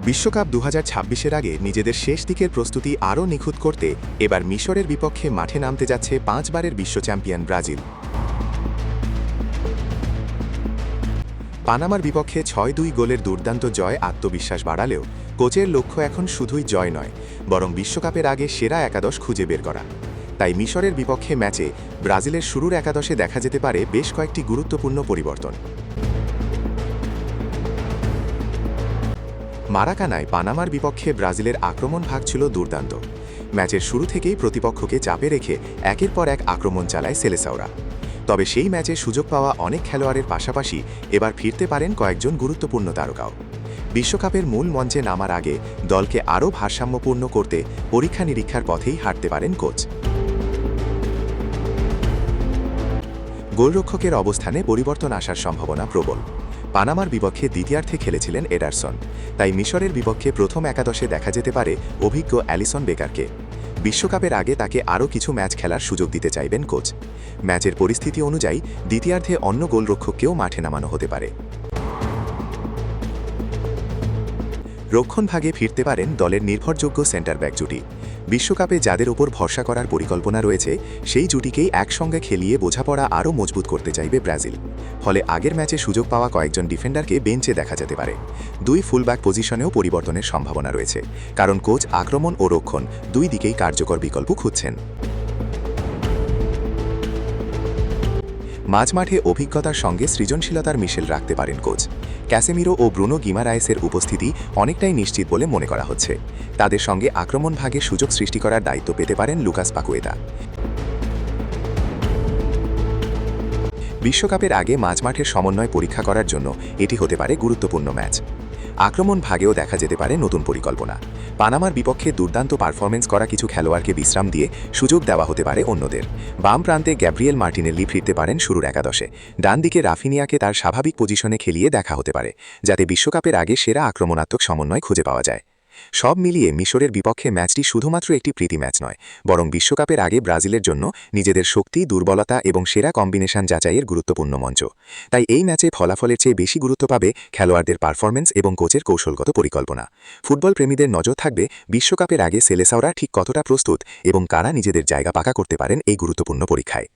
বিশ্বকাপ ২০২৬-এর আগে নিজেদের শেষ দিকের প্রস্তুতি আরও নিখুঁত করতে এবার মিশরের বিপক্ষে মাঠে নামতে যাচ্ছে ৫ বারের বিশ্ব চ্যাম্পিয়ন ব্রাজিল। পানামার বিপক্ষে ৬-২ গোলের দুর্দান্ত জয় আত্মবিশ্বাস বাড়ালেও কোচের লক্ষ্য এখন শুধুই জয় নয়, বরং বিশ্বকাপের আগে সেরা একাদশ খুঁজে বের করা। তাই মিশরের বিপক্ষে ম্যাচে ব্রাজিলের শুরুর একাদশে দেখা যেতে পারে বেশ কয়েকটি গুরুত্বপূর্ণ পরিবর্তন। মারাকানায় পানামার বিপক্ষে ব্রাজিলের আক্রমণ ভাগ ছিল দুর্দান্ত। ম্যাচের শুরু থেকেই প্রতিপক্ষকে চাপে রেখে একের পর এক আক্রমণ চালায় সেলেসাওরা। তবে সেই ম্যাচে সুযোগ পাওয়া অনেক খেলোয়াড়ের পাশাপাশি এবার ফিরতে পারেন কয়েকজন গুরুত্বপূর্ণ তারকাও। বিশ্বকাপের মূল মঞ্চে নামার আগে দলকে আরও ভারসাম্যপূর্ণ করতে পরীক্ষা নিরীক্ষার পথেই হাঁটতে পারেন কোচ। গোলরক্ষকের অবস্থানে পরিবর্তন আসার সম্ভাবনা প্রবল। পানামার বিপক্ষে দ্বিতীয়ার্ধে খেলেছিলেন এডারসন, তাই মিশরের বিপক্ষে প্রথম একাদশে দেখা যেতে পারে অভিজ্ঞ অ্যালিসন বেকারকে। বিশ্বকাপের আগে তাকে আরও কিছু ম্যাচ খেলার সুযোগ দিতে চাইবেন কোচ। ম্যাচের পরিস্থিতি অনুযায়ী দ্বিতীয়ার্ধে অন্য গোলরক্ষককেও মাঠে নামানো হতে পারে। রক্ষণভাগে ফিরতে পারেন দলের নির্ভরযোগ্য সেন্টার ব্যাক জুটি। বিশ্বকাপে যাদের ওপর ভরসা করার পরিকল্পনা রয়েছে সেই জুটিকেই একসঙ্গে খেলিয়ে বোঝাপড়া আরও মজবুত করতে চাইবে ব্রাজিল। ফলে আগের ম্যাচে সুযোগ পাওয়া কয়েকজন ডিফেন্ডারকে বেঞ্চে দেখা যেতে পারে। দুই ফুলব্যাক পজিশনেও পরিবর্তনের সম্ভাবনা রয়েছে, কারণ কোচ আক্রমণ ও রক্ষণ দুই দিকেই কার্যকর বিকল্প খুঁজছেন। মাঝমাঠে অভিজ্ঞতার সঙ্গে সৃজনশীলতার মিশেল রাখতে পারেন কোচ। ক্যাসেমিরো ও ব্রুনো গিমারায়েসের উপস্থিতি অনেকটাই নিশ্চিত বলে মনে করা হচ্ছে। তাদের সঙ্গে আক্রমণ ভাগে সুযোগ সৃষ্টি করার দায়িত্ব পেতে পারেন লুকাস পাকুয়েতা। বিশ্বকাপের আগে মাঝমাঠের সমন্বয় পরীক্ষা করার জন্য এটি হতে পারে গুরুত্বপূর্ণ ম্যাচ। আক্রমণ ভাগেও দেখা যেতে পারে নতুন পরিকল্পনা। পানামার বিপক্ষে দুর্দান্ত পারফরমেন্স করা কিছু খেলোয়াড়কে বিশ্রাম দিয়ে সুযোগ দেওয়া হতে পারে অন্যদের। বাম প্রান্তে গ্যাব্রিয়েল মার্টিনেল্লি ফিরতে পারেন শুরুর একাদশে। ডান দিকে রাফিনিয়াকে তার স্বাভাবিক পজিশনে খেলিয়ে দেখা হতে পারে, যাতে বিশ্বকাপের আগে সেরা আক্রমণাত্মক সমন্বয় খুঁজে পাওয়া যায়। সব মিলিয়ে মিশরের বিপক্ষে ম্যাচটি শুধুমাত্র একটি প্রীতি ম্যাচ নয়, বরং বিশ্বকাপের আগে ব্রাজিলের জন্য নিজেদের শক্তি, দুর্বলতা এবং সেরা কম্বিনেশন যাচাইয়ের গুরুত্বপূর্ণ মঞ্চ। তাই এই ম্যাচে ফলাফলের চেয়ে বেশি গুরুত্ব পাবে খেলোয়াড়দের পারফরমেন্স এবং কোচের কৌশলগত পরিকল্পনা। ফুটবল প্রেমীদের নজর থাকবে বিশ্বকাপের আগে সেলেসাওরা ঠিক কতটা প্রস্তুত এবং কারা নিজেদের জায়গা পাকা করতে পারেন এই গুরুত্বপূর্ণ পরীক্ষায়।